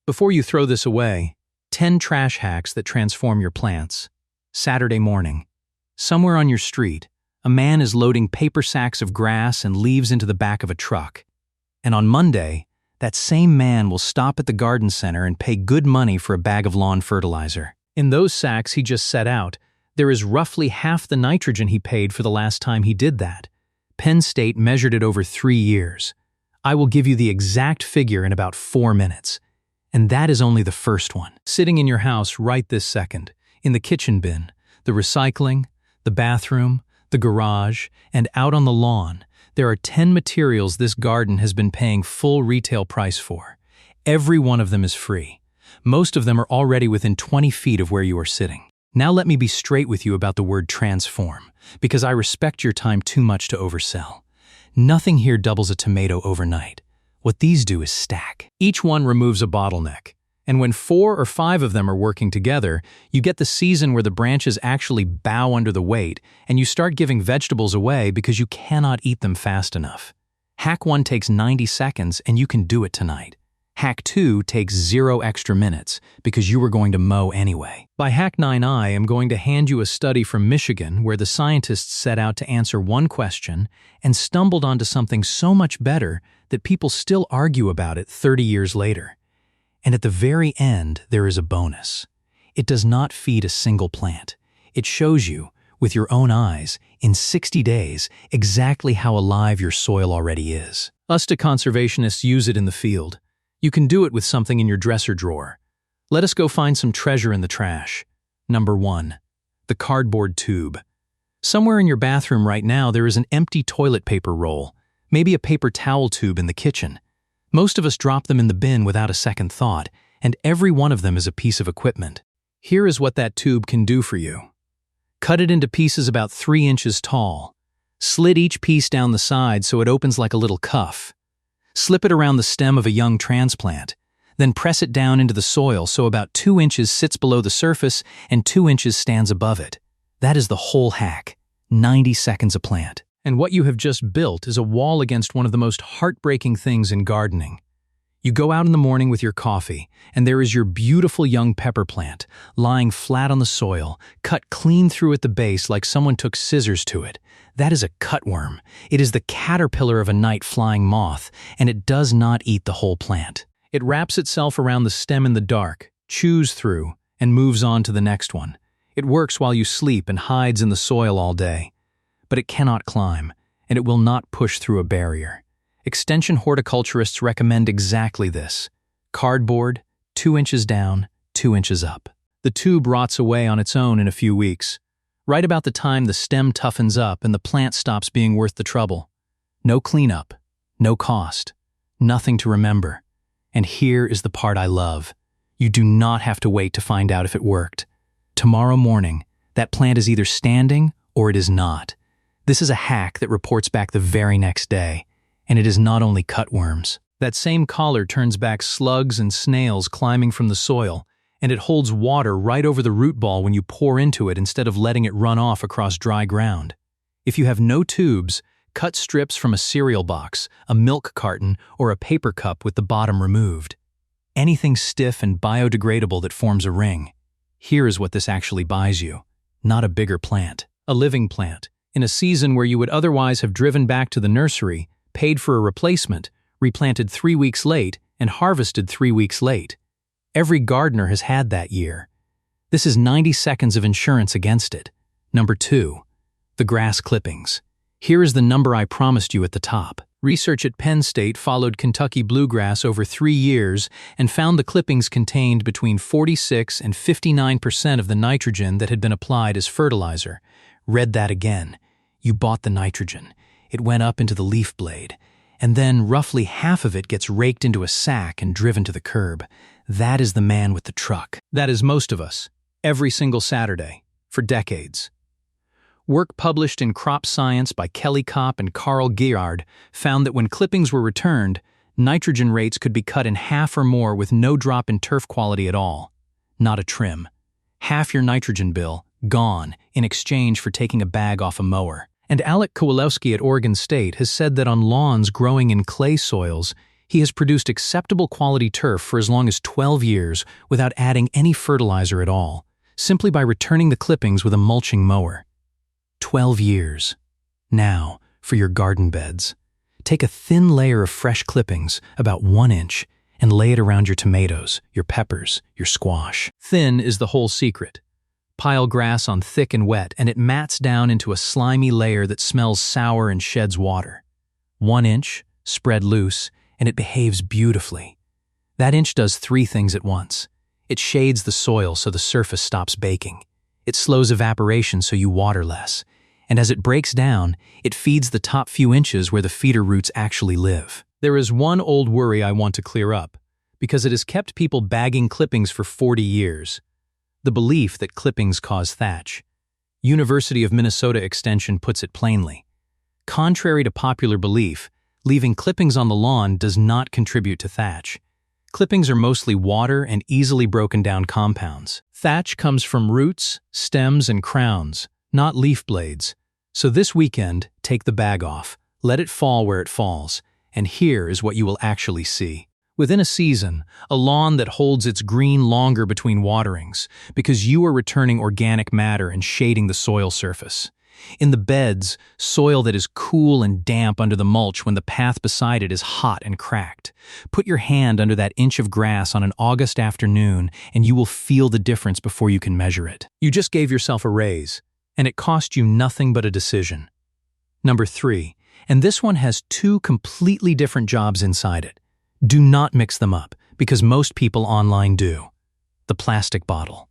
Before you throw this away, 10 trash hacks that transform your plants. Saturday morning. Somewhere on your street, a man is loading paper sacks of grass and leaves into the back of a truck. And on Monday, that same man will stop at the garden center and pay good money for a bag of lawn fertilizer. In those sacks he just set out, there is roughly half the nitrogen he paid for the last time he did that. Penn State measured it over 3 years. I will give you the exact figure in about 4 minutes. And that is only the first one. Sitting in your house right this second, in the kitchen bin, the recycling, the bathroom, the garage, and out on the lawn, there are 10 materials this garden has been paying full retail price for. Every one of them is free. Most of them are already within 20 feet of where you are sitting. Now let me be straight with you about the word transform, because I respect your time too much to oversell. Nothing here doubles a tomato overnight. What these do is stack. Each one removes a bottleneck. And when 4 or 5 of them are working together, you get the season where the branches actually bow under the weight, and you start giving vegetables away because you cannot eat them fast enough. Hack 1 takes 90 seconds, and you can do it tonight. Hack 2 takes 0 extra minutes, because you were going to mow anyway. By Hack 9, I am going to hand you a study from Michigan where the scientists set out to answer one question and stumbled onto something so much better that people still argue about it 30 years later. And at the very end, there is a bonus. It does not feed a single plant. It shows you, with your own eyes, in 60 days, exactly how alive your soil already is. Us conservationists use it in the field. You can do it with something in your dresser drawer. Let us go find some treasure in the trash. Number 1. The cardboard tube. Somewhere in your bathroom right now there is an empty toilet paper roll, maybe a paper towel tube in the kitchen. Most of us drop them in the bin without a second thought, and every one of them is a piece of equipment. Here is what that tube can do for you. Cut it into pieces about 3 inches tall. Slit each piece down the side so it opens like a little cuff. Slip it around the stem of a young transplant. Then press it down into the soil so about 2 inches sits below the surface and 2 inches stands above it. That is the whole hack. 90 seconds a plant. And what you have just built is a wall against one of the most heartbreaking things in gardening. You go out in the morning with your coffee, and there is your beautiful young pepper plant, lying flat on the soil, cut clean through at the base like someone took scissors to it. That is a cutworm. It is the caterpillar of a night flying moth, and it does not eat the whole plant. It wraps itself around the stem in the dark, chews through, and moves on to the next one. It works while you sleep and hides in the soil all day. But it cannot climb, and it will not push through a barrier. Extension horticulturists recommend exactly this. Cardboard, 2 inches down, 2 inches up. The tube rots away on its own in a few weeks, right about the time the stem toughens up and the plant stops being worth the trouble. No cleanup, no cost, nothing to remember. And here is the part I love. You do not have to wait to find out if it worked. Tomorrow morning, that plant is either standing or it is not. This is a hack that reports back the very next day. And it is not only cutworms. That same collar turns back slugs and snails climbing from the soil, and it holds water right over the root ball when you pour into it instead of letting it run off across dry ground. If you have no tubes, cut strips from a cereal box, a milk carton, or a paper cup with the bottom removed. Anything stiff and biodegradable that forms a ring. Here is what this actually buys you. Not a bigger plant. A living plant. In a season where you would otherwise have driven back to the nursery, paid for a replacement, replanted 3 weeks late, and harvested 3 weeks late. Every gardener has had that year. This is 90 seconds of insurance against it. Number 2. The grass clippings. Here is the number I promised you at the top. Research at Penn State followed Kentucky bluegrass over 3 years and found the clippings contained between 46 and 59% of the nitrogen that had been applied as fertilizer. Read that again. You bought the nitrogen. It went up into the leaf blade, and then roughly half of it gets raked into a sack and driven to the curb. That is the man with the truck. That is most of us, every single Saturday, for decades. Work published in Crop Science by Kelly Kopp and Carl Gerhard found that when clippings were returned, nitrogen rates could be cut in half or more with no drop in turf quality at all. Not a trim. Half your nitrogen bill, gone, in exchange for taking a bag off a mower. And Alec Kowalewski at Oregon State has said that on lawns growing in clay soils, He has produced acceptable quality turf for as long as 12 years without adding any fertilizer at all, simply by returning the clippings with a mulching mower. 12 years. Now, for your garden beds. Take a thin layer of fresh clippings, about 1 inch, and lay it around your tomatoes, your peppers, your squash. Thin is the whole secret. Pile grass on thick and wet, and it mats down into a slimy layer that smells sour and sheds water. 1 inch, spread loose, and it behaves beautifully. That inch does 3 things at once. It shades the soil so the surface stops baking. It slows evaporation so you water less. And as it breaks down, it feeds the top few inches where the feeder roots actually live. There is one old worry I want to clear up, because it has kept people bagging clippings for 40 years. The belief that clippings cause thatch. University of Minnesota Extension puts it plainly. Contrary to popular belief, leaving clippings on the lawn does not contribute to thatch. Clippings are mostly water and easily broken down compounds. Thatch comes from roots, stems, and crowns, not leaf blades. So this weekend, take the bag off, let it fall where it falls, and here is what you will actually see. Within a season, a lawn that holds its green longer between waterings, because you are returning organic matter and shading the soil surface. In the beds, soil that is cool and damp under the mulch when the path beside it is hot and cracked. Put your hand under that inch of grass on an August afternoon and you will feel the difference before you can measure it. You just gave yourself a raise, and it cost you nothing but a decision. Number 3, and this one has 2 completely different jobs inside it. Do not mix them up, because most people online do. The plastic bottle.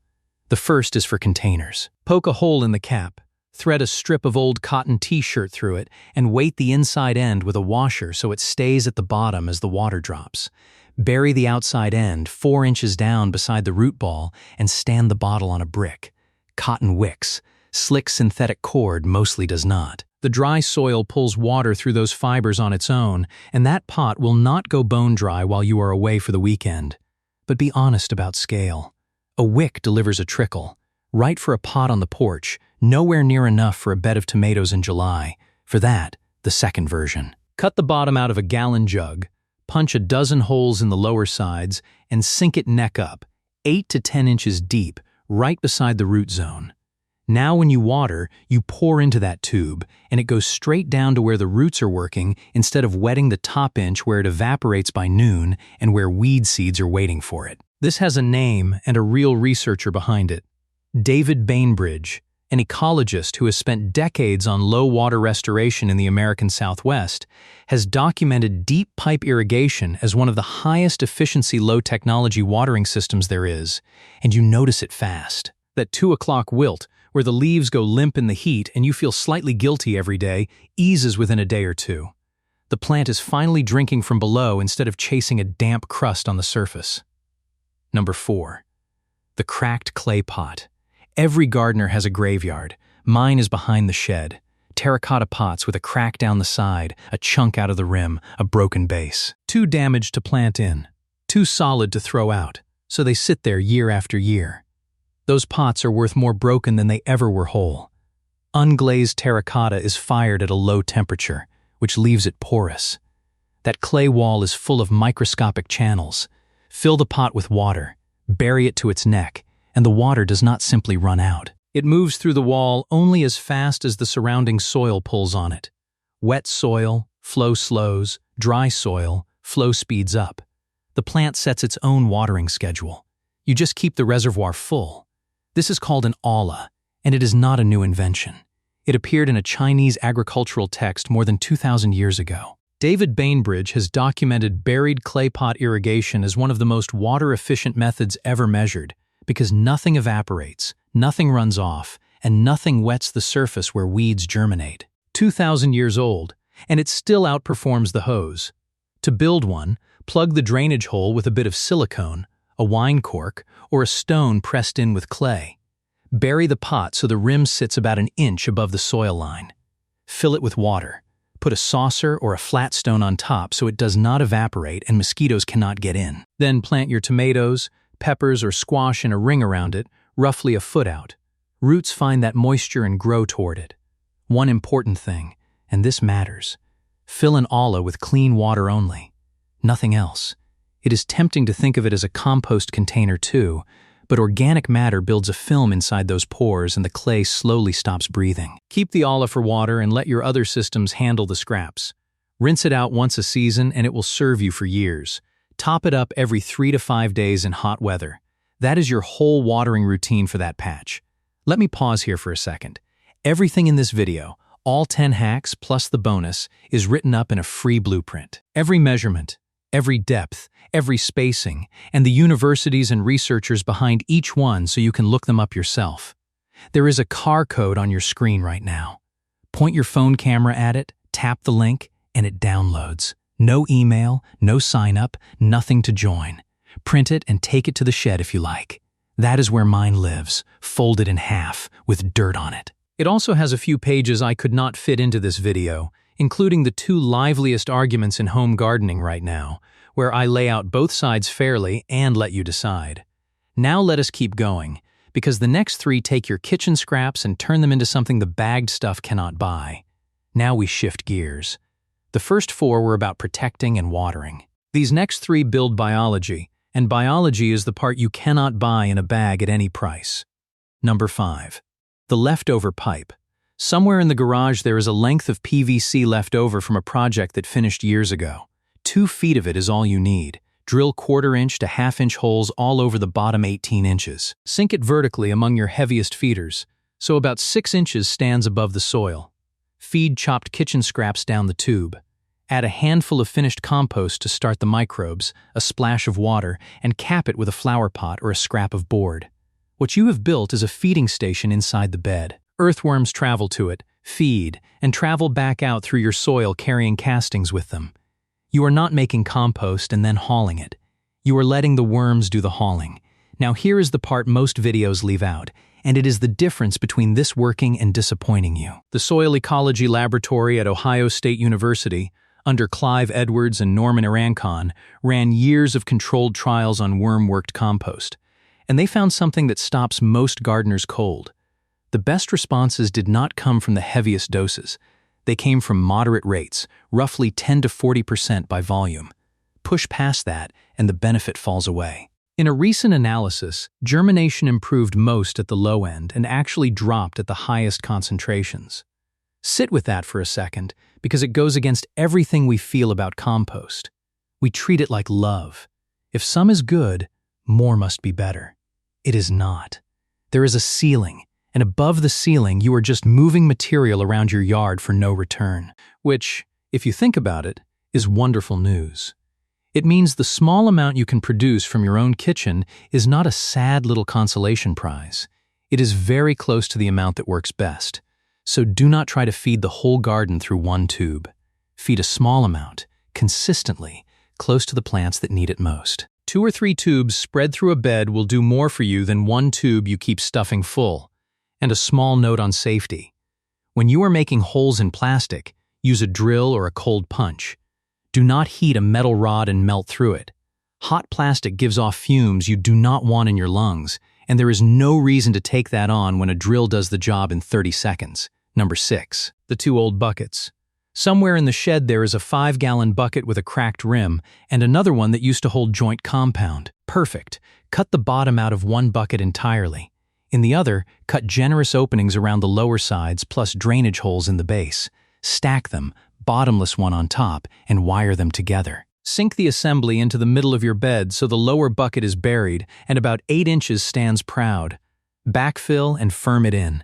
The first is for containers. Poke a hole in the cap, thread a strip of old cotton t-shirt through it, and weight the inside end with a washer so it stays at the bottom as the water drops. Bury the outside end 4 inches down beside the root ball and stand the bottle on a brick. Cotton wicks. Slick synthetic cord mostly does not. The dry soil pulls water through those fibers on its own, and that pot will not go bone dry while you are away for the weekend. But be honest about scale. A wick delivers a trickle. Right for a pot on the porch, nowhere near enough for a bed of tomatoes in July. For that, the second version. Cut the bottom out of a gallon jug, punch a dozen holes in the lower sides, and sink it neck up, 8 to 10 inches deep, right beside the root zone. Now when you water, you pour into that tube, and it goes straight down to where the roots are working instead of wetting the top inch where it evaporates by noon and where weed seeds are waiting for it. This has a name and a real researcher behind it. David Bainbridge, an ecologist who has spent decades on low water restoration in the American Southwest, has documented deep pipe irrigation as one of the highest efficiency low technology watering systems there is, and you notice it fast. That 2 o'clock wilt, where the leaves go limp in the heat and you feel slightly guilty every day, eases within a day or 2. The plant is finally drinking from below instead of chasing a damp crust on the surface. Number 4. The cracked clay pot. Every gardener has a graveyard. Mine is behind the shed. Terracotta pots with a crack down the side, a chunk out of the rim, a broken base. Too damaged to plant in. Too solid to throw out. So they sit there year after year. Those pots are worth more broken than they ever were whole. Unglazed terracotta is fired at a low temperature, which leaves it porous. That clay wall is full of microscopic channels. Fill the pot with water, bury it to its neck, and the water does not simply run out. It moves through the wall only as fast as the surrounding soil pulls on it. Wet soil, flow slows; dry soil, flow speeds up. The plant sets its own watering schedule. You just keep the reservoir full. This is called an olla, and it is not a new invention. It appeared in a Chinese agricultural text more than 2,000 years ago. David Bainbridge has documented buried clay pot irrigation as one of the most water-efficient methods ever measured, because nothing evaporates, nothing runs off, and nothing wets the surface where weeds germinate. 2,000 years old, and it still outperforms the hose. To build one, plug the drainage hole with a bit of silicone, a wine cork, or a stone pressed in with clay. Bury the pot so the rim sits about an inch above the soil line. Fill it with water. Put a saucer or a flat stone on top so it does not evaporate and mosquitoes cannot get in. Then plant your tomatoes, peppers, or squash in a ring around it, roughly a foot out. Roots find that moisture and grow toward it. One important thing, and this matters: fill an olla with clean water only. nothing else. It is tempting to think of it as a compost container too, but organic matter builds a film inside those pores and the clay slowly stops breathing. Keep the olive for water and let your other systems handle the scraps. Rinse it out once a season and it will serve you for years. Top it up every 3 to 5 days in hot weather. That is your whole watering routine for that patch. Let me pause here for a second. Everything in this video, all 10 hacks plus the bonus, is written up in a free blueprint. Every measurement, every depth, every spacing, and the universities and researchers behind each one so you can look them up yourself. There is a QR code on your screen right now. Point your phone camera at it, tap the link, and it downloads. No email, no sign-up, nothing to join. Print it and take it to the shed if you like. That is where mine lives, folded in half, with dirt on it. It also has a few pages I could not fit into this video, including the 2 liveliest arguments in home gardening right now, where I lay out both sides fairly and let you decide. Now let us keep going, because the next 3 take your kitchen scraps and turn them into something the bagged stuff cannot buy. Now we shift gears. The first 4 were about protecting and watering. These next 3 build biology, and biology is the part you cannot buy in a bag at any price. Number 5. The leftover pipe. Somewhere in the garage there is a length of PVC left over from a project that finished years ago. 2 feet of it is all you need. Drill 1/4-inch to 1/2-inch holes all over the bottom 18 inches. Sink it vertically among your heaviest feeders, so about 6 inches stands above the soil. Feed chopped kitchen scraps down the tube. Add a handful of finished compost to start the microbes, a splash of water, and cap it with a flower pot or a scrap of board. What you have built is a feeding station inside the bed. Earthworms travel to it, feed, and travel back out through your soil carrying castings with them. You are not making compost and then hauling it. You are letting the worms do the hauling. Now here is the part most videos leave out, and it is the difference between this working and disappointing you. The Soil Ecology Laboratory at Ohio State University, under Clive Edwards and Norman Irancon, ran years of controlled trials on worm-worked compost, and they found something that stops most gardeners cold. The best responses did not come from the heaviest doses. They came from moderate rates, roughly 10 to 40% by volume. Push past that, and the benefit falls away. In a recent analysis, germination improved most at the low end and actually dropped at the highest concentrations. Sit with that for a second, because it goes against everything we feel about compost. We treat it like love. If some is good, more must be better. It is not. There is a ceiling, and above the ceiling you are just moving material around your yard for no return, which, if you think about it, is wonderful news. It means the small amount you can produce from your own kitchen is not a sad little consolation prize. It is very close to the amount that works best. So do not try to feed the whole garden through one tube. Feed a small amount, consistently, close to the plants that need it most. 2 or 3 tubes spread through a bed will do more for you than 1 tube you keep stuffing full. And a small note on safety. When you are making holes in plastic, use a drill or a cold punch. Do not heat a metal rod and melt through it. Hot plastic gives off fumes you do not want in your lungs, and there is no reason to take that on when a drill does the job in 30 seconds. Number 6. The 2 old buckets. Somewhere in the shed there is a 5-gallon bucket with a cracked rim and another one that used to hold joint compound. Perfect. Cut the bottom out of one bucket entirely. In the other, cut generous openings around the lower sides plus drainage holes in the base. Stack them, bottomless one on top, and wire them together. Sink the assembly into the middle of your bed so the lower bucket is buried and about 8 inches stands proud. Backfill and firm it in.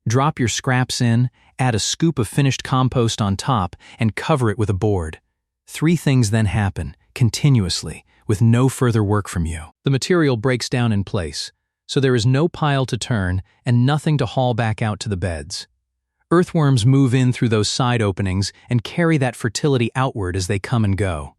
Drop your scraps in, add a scoop of finished compost on top, and cover it with a board. 3 things then happen, continuously, with no further work from you. The material breaks down in place, so there is no pile to turn and nothing to haul back out to the beds. Earthworms move in through those side openings and carry that fertility outward as they come and go.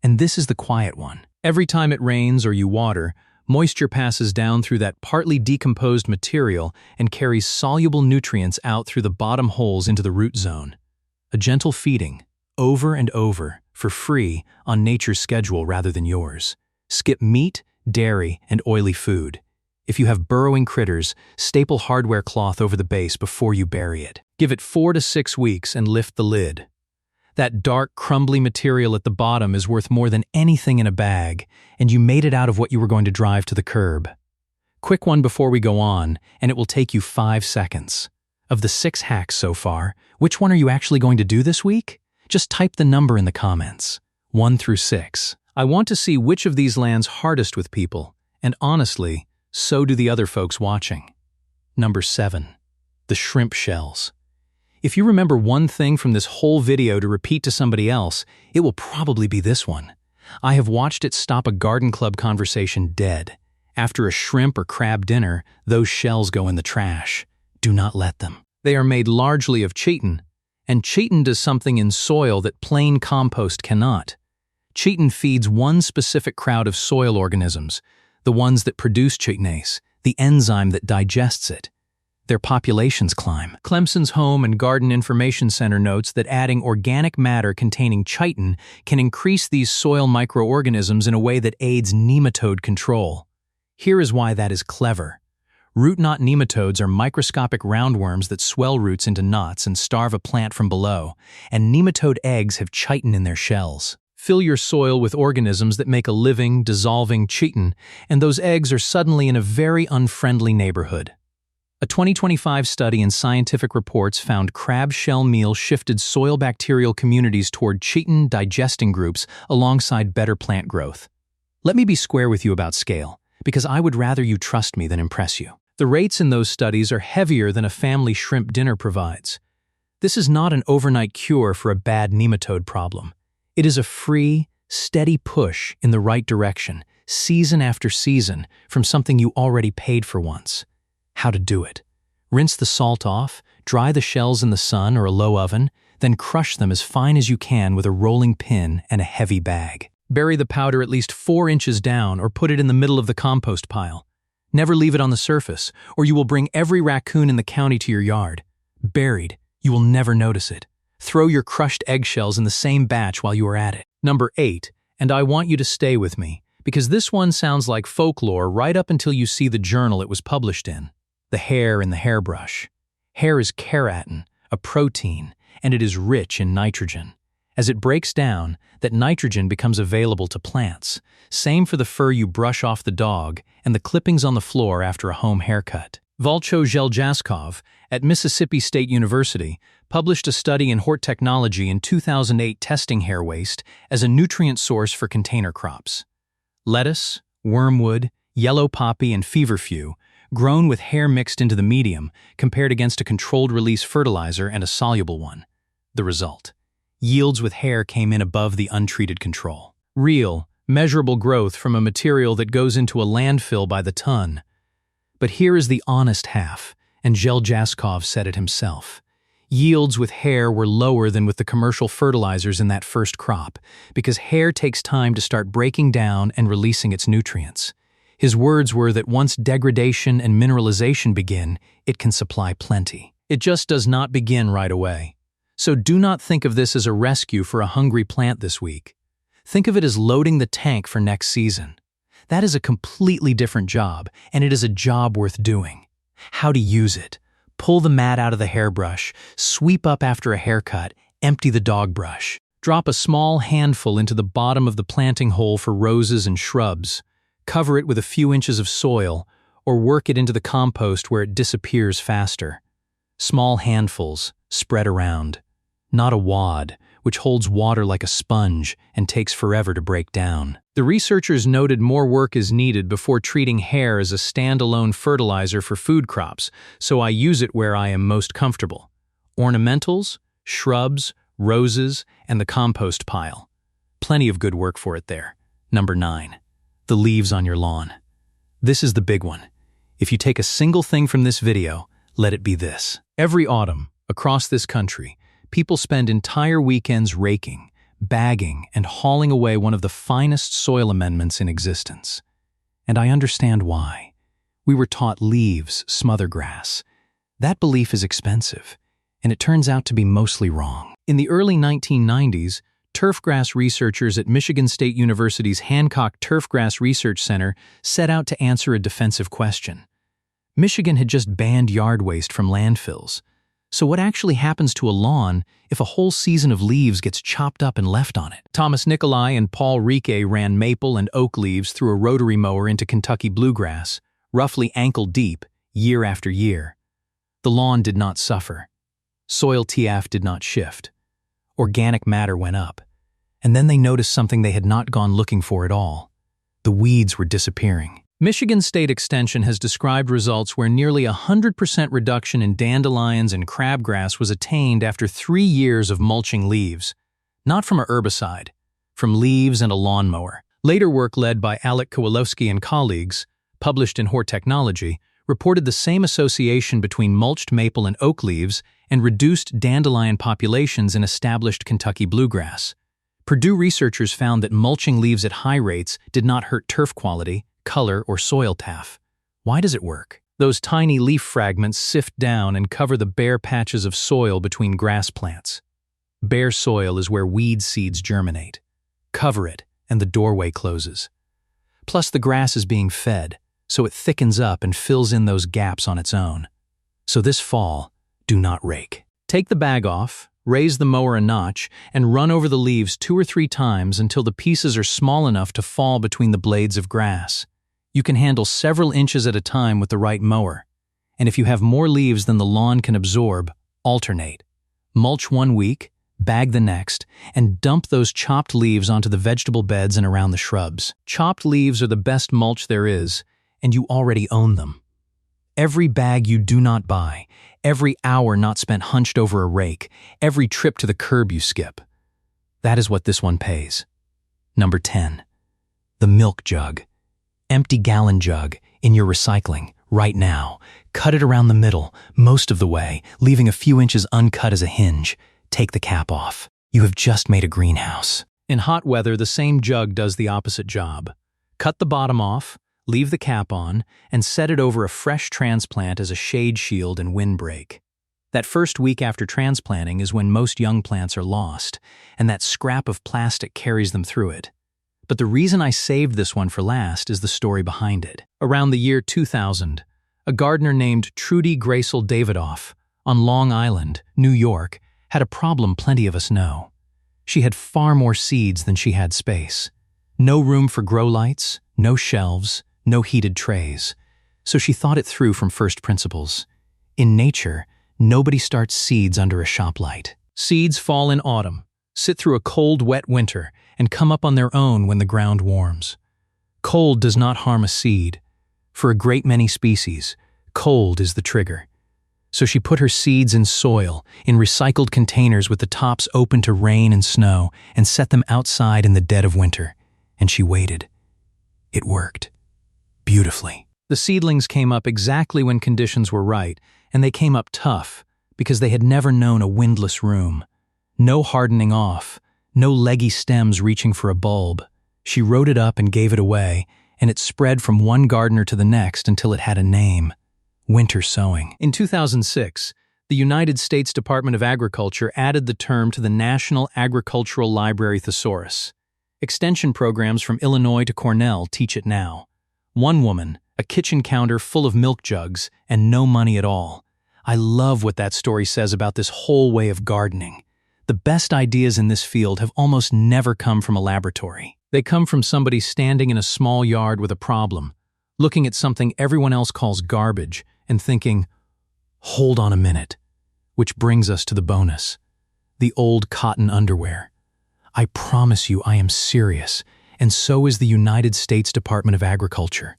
And this is the quiet one. Every time it rains or you water, moisture passes down through that partly decomposed material and carries soluble nutrients out through the bottom holes into the root zone. A gentle feeding, over and over, for free, on nature's schedule rather than yours. Skip meat, dairy, and oily food. If you have burrowing critters, staple hardware cloth over the base before you bury it. Give it 4 to 6 weeks and lift the lid. That dark, crumbly material at the bottom is worth more than anything in a bag, and you made it out of what you were going to drive to the curb. Quick one before we go on, and it will take you 5 seconds. Of the 6 hacks so far, which one are you actually going to do this week? Just type the number in the comments, 1 through 6. I want to see which of these lands hardest with people, and honestly, so do the other folks watching. Number 7. The shrimp shells. If you remember one thing from this whole video to repeat to somebody else, it will probably be this one. I have watched it stop a garden club conversation dead. After a shrimp or crab dinner, those shells go in the trash. Do not let them. They are made largely of chitin, and chitin does something in soil that plain compost cannot. Chitin feeds one specific crowd of soil organisms, the ones that produce chitinase, the enzyme that digests it. Their populations climb. Clemson's Home and Garden Information Center notes that adding organic matter containing chitin can increase these soil microorganisms in a way that aids nematode control. Here is why that is clever. Root knot nematodes are microscopic roundworms that swell roots into knots and starve a plant from below, and nematode eggs have chitin in their shells. Fill your soil with organisms that make a living, dissolving chitin, and those eggs are suddenly in a very unfriendly neighborhood. A 2025 study in Scientific Reports found crab shell meal shifted soil bacterial communities toward chitin digesting groups alongside better plant growth. Let me be square with you about scale, because I would rather you trust me than impress you. The rates in those studies are heavier than a family shrimp dinner provides. This is not an overnight cure for a bad nematode problem. It is a free, steady push in the right direction, season after season, from something you already paid for once. How to do it. Rinse the salt off, dry the shells in the sun or a low oven, then crush them as fine as you can with a rolling pin and a heavy bag. Bury the powder at least 4 inches down or put it in the middle of the compost pile. Never leave it on the surface, or you will bring every raccoon in the county to your yard. Buried, you will never notice it. Throw your crushed eggshells in the same batch while you are at it. Number 8, and I want you to stay with me, because this one sounds like folklore right up until you see the journal it was published in. The hair in the hairbrush. Hair is keratin, a protein, and it is rich in nitrogen. As it breaks down, that nitrogen becomes available to plants. Same for the fur you brush off the dog and the clippings on the floor after a home haircut. Valcho Zeljaskov at Mississippi State University published a study in Hort Technology in 2008 testing hair waste as a nutrient source for container crops. Lettuce, wormwood, yellow poppy, and feverfew, grown with hair mixed into the medium, compared against a controlled-release fertilizer and a soluble one. The result: yields with hair came in above the untreated control. Real, measurable growth from a material that goes into a landfill by the ton. But here is the honest half, and Zeljaskov said it himself. Yields with hair were lower than with the commercial fertilizers in that first crop, because hair takes time to start breaking down and releasing its nutrients. His words were that once degradation and mineralization begin, it can supply plenty. It just does not begin right away. So do not think of this as a rescue for a hungry plant this week. Think of it as loading the tank for next season. That is a completely different job, and it is a job worth doing. How to use it. Pull the mat out of the hairbrush, sweep up after a haircut, empty the dog brush. Drop a small handful into the bottom of the planting hole for roses and shrubs. Cover it with a few inches of soil, or work it into the compost where it disappears faster. Small handfuls, spread around. Not a wad, which holds water like a sponge and takes forever to break down. The researchers noted more work is needed before treating hair as a standalone fertilizer for food crops, so I use it where I am most comfortable. Ornamentals, shrubs, roses, and the compost pile. Plenty of good work for it there. Number 9. The leaves on your lawn. This is the big one. If you take a single thing from this video, let it be this. Every autumn, across this country, people spend entire weekends raking, bagging, and hauling away one of the finest soil amendments in existence. And I understand why. We were taught leaves smother grass. That belief is expensive, and it turns out to be mostly wrong. In the early 1990s, turfgrass researchers at Michigan State University's Hancock Turfgrass Research Center set out to answer a defensive question. Michigan had just banned yard waste from landfills. So what actually happens to a lawn if a whole season of leaves gets chopped up and left on it? Thomas Nicolai and Paul Riquet ran maple and oak leaves through a rotary mower into Kentucky bluegrass, roughly ankle deep, year after year. The lawn did not suffer. Soil TF did not shift. Organic matter went up. And then they noticed something they had not gone looking for at all. The weeds were disappearing. Michigan State Extension has described results where nearly 100% reduction in dandelions and crabgrass was attained after 3 years of mulching leaves. Not from a herbicide, from leaves and a lawnmower. Later work led by Alec Kowalowski and colleagues, published in Hortechnology, reported the same association between mulched maple and oak leaves and reduced dandelion populations in established Kentucky bluegrass. Purdue researchers found that mulching leaves at high rates did not hurt turf quality, color, or soil TAF. Why does it work? Those tiny leaf fragments sift down and cover the bare patches of soil between grass plants. Bare soil is where weed seeds germinate. Cover it, and the doorway closes. Plus, the grass is being fed, so it thickens up and fills in those gaps on its own. So this fall, do not rake. Take the bag off, raise the mower a notch, and run over the leaves 2 or 3 times until the pieces are small enough to fall between the blades of grass. You can handle several inches at a time with the right mower. And if you have more leaves than the lawn can absorb, alternate. Mulch 1 week, bag the next, and dump those chopped leaves onto the vegetable beds and around the shrubs. Chopped leaves are the best mulch there is, and you already own them. Every bag you do not buy, every hour not spent hunched over a rake, every trip to the curb you skip. That is what this one pays. Number 10. The milk jug. Empty gallon jug, in your recycling, right now. Cut it around the middle, most of the way, leaving a few inches uncut as a hinge. Take the cap off. You have just made a greenhouse. In hot weather, the same jug does the opposite job. Cut the bottom off, leave the cap on, and set it over a fresh transplant as a shade shield and windbreak. That first week after transplanting is when most young plants are lost, and that scrap of plastic carries them through it. But the reason I saved this one for last is the story behind it. Around the year 2000, a gardener named Trudy Gracel Davidoff on Long Island, New York, had a problem plenty of us know. She had far more seeds than she had space. No room for grow lights, no shelves, no heated trays. So she thought it through from first principles. In nature, nobody starts seeds under a shop light. Seeds fall in autumn, sit through a cold, wet winter, and come up on their own when the ground warms. Cold does not harm a seed. For a great many species, cold is the trigger. So she put her seeds in soil, in recycled containers with the tops open to rain and snow, and set them outside in the dead of winter. And she waited. It worked. Beautifully. The seedlings came up exactly when conditions were right, and they came up tough, because they had never known a windless room. No hardening off, no leggy stems reaching for a bulb. She wrote it up and gave it away, and it spread from one gardener to the next until it had a name: winter sowing. In 2006, the United States Department of Agriculture added the term to the National Agricultural Library Thesaurus. Extension programs from Illinois to Cornell teach it now. One woman, a kitchen counter full of milk jugs, and no money at all. I love what that story says about this whole way of gardening. The best ideas in this field have almost never come from a laboratory. They come from somebody standing in a small yard with a problem, looking at something everyone else calls garbage, and thinking, hold on a minute. Which brings us to the bonus. The old cotton underwear. I promise you I am serious, and so is the United States Department of Agriculture.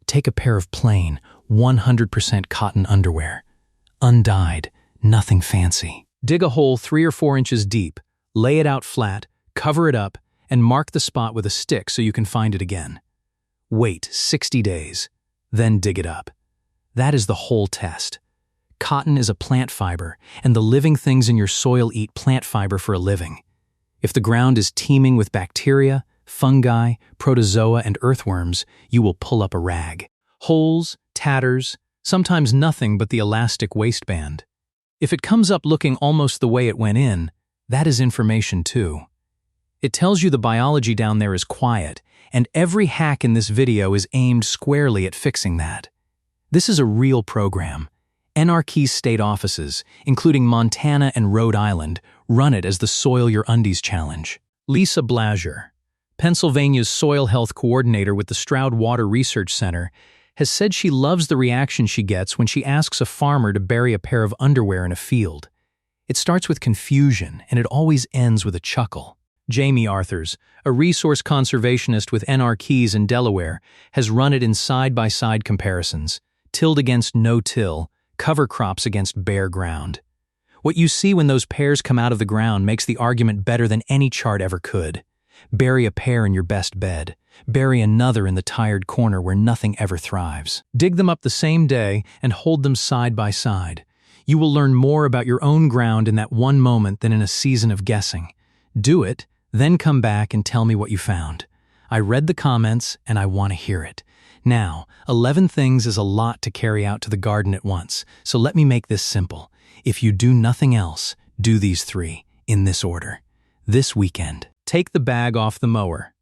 Take a pair of plain, 100% cotton underwear. Undyed, nothing fancy. Dig a hole 3 or 4 inches deep, lay it out flat, cover it up, and mark the spot with a stick so you can find it again. Wait 60 days, then dig it up. That is the whole test. Cotton is a plant fiber, and the living things in your soil eat plant fiber for a living. If the ground is teeming with bacteria, fungi, protozoa, and earthworms, you will pull up a rag. Holes, tatters, sometimes nothing but the elastic waistband. If it comes up looking almost the way it went in, that is information too. It tells you the biology down there is quiet, and every hack in this video is aimed squarely at fixing that. This is a real program. NRK's state offices, including Montana and Rhode Island, run it as the Soil Your Undies Challenge. Lisa Blaser, Pennsylvania's soil health coordinator with the Stroud Water Research Center, has said she loves the reaction she gets when she asks a farmer to bury a pair of underwear in a field. It starts with confusion, and it always ends with a chuckle. Jamie Arthurs, a resource conservationist with NRK's in Delaware, has run it in side-by-side comparisons, tilled against no-till, cover crops against bare ground. What you see when those pairs come out of the ground makes the argument better than any chart ever could. Bury a pair in your best bed. Bury another in the tired corner where nothing ever thrives. Dig them up the same day and hold them side by side. You will learn more about your own ground in that one moment than in a season of guessing. Do it, then come back and tell me what you found. I read the comments and I want to hear it. Now, 11 things is a lot to carry out to the garden at once, so let me make this simple. If you do nothing else, do these 3, in this order. This weekend, take the bag off the mower.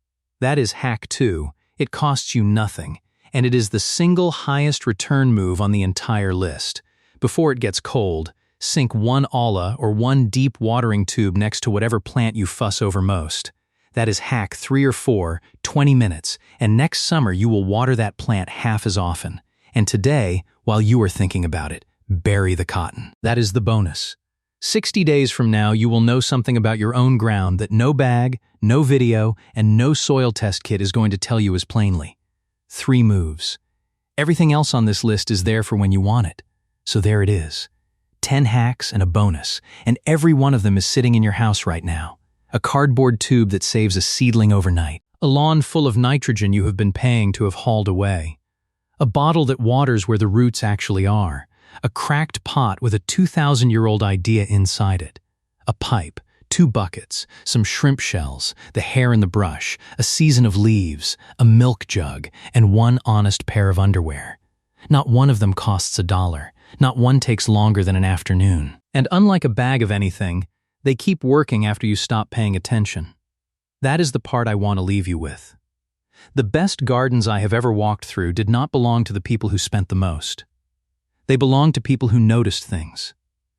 That is hack 2. It costs you nothing, and it is the single highest return move on the entire list. Before it gets cold, sink 1 olla or 1 deep watering tube next to whatever plant you fuss over most. That is hack 3 or 4, 20 minutes, and next summer you will water that plant half as often. And today, while you are thinking about it, bury the cotton. That is the bonus. 60 days from now, you will know something about your own ground that no bag, no video, and no soil test kit is going to tell you as plainly. 3 moves. Everything else on this list is there for when you want it. So there it is. 10 hacks and a bonus, and every one of them is sitting in your house right now. A cardboard tube that saves a seedling overnight. A lawn full of nitrogen you have been paying to have hauled away. A bottle that waters where the roots actually are. A cracked pot with a 2,000-year-old idea inside it. A pipe, 2 buckets, some shrimp shells, the hair in the brush, a season of leaves, a milk jug, and 1 honest pair of underwear. Not one of them costs $1. Not one takes longer than an afternoon. And unlike a bag of anything, they keep working after you stop paying attention. That is the part I want to leave you with. The best gardens I have ever walked through did not belong to the people who spent the most. They belonged to people who noticed things,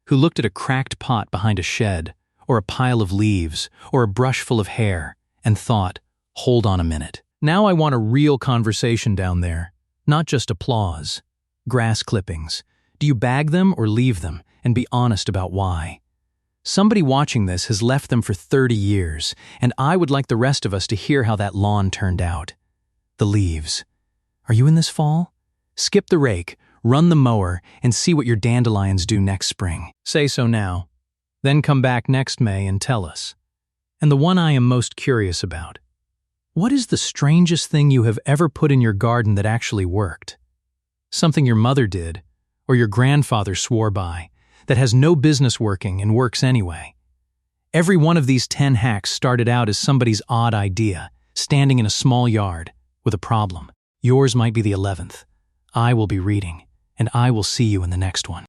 who looked at a cracked pot behind a shed, or a pile of leaves, or a brush full of hair, and thought, hold on a minute. Now I want a real conversation down there, not just applause. Grass clippings. Do you bag them or leave them, and be honest about why? Somebody watching this has left them for 30 years, and I would like the rest of us to hear how that lawn turned out. The leaves. Are you in this fall? Skip the rake, run the mower, and see what your dandelions do next spring. Say so now. Then come back next May and tell us. And the one I am most curious about. What is the strangest thing you have ever put in your garden that actually worked? Something your mother did, or your grandfather swore by, that has no business working and works anyway. Every one of these 10 hacks started out as somebody's odd idea, standing in a small yard, with a problem. Yours might be the 11th. I will be reading, and I will see you in the next one.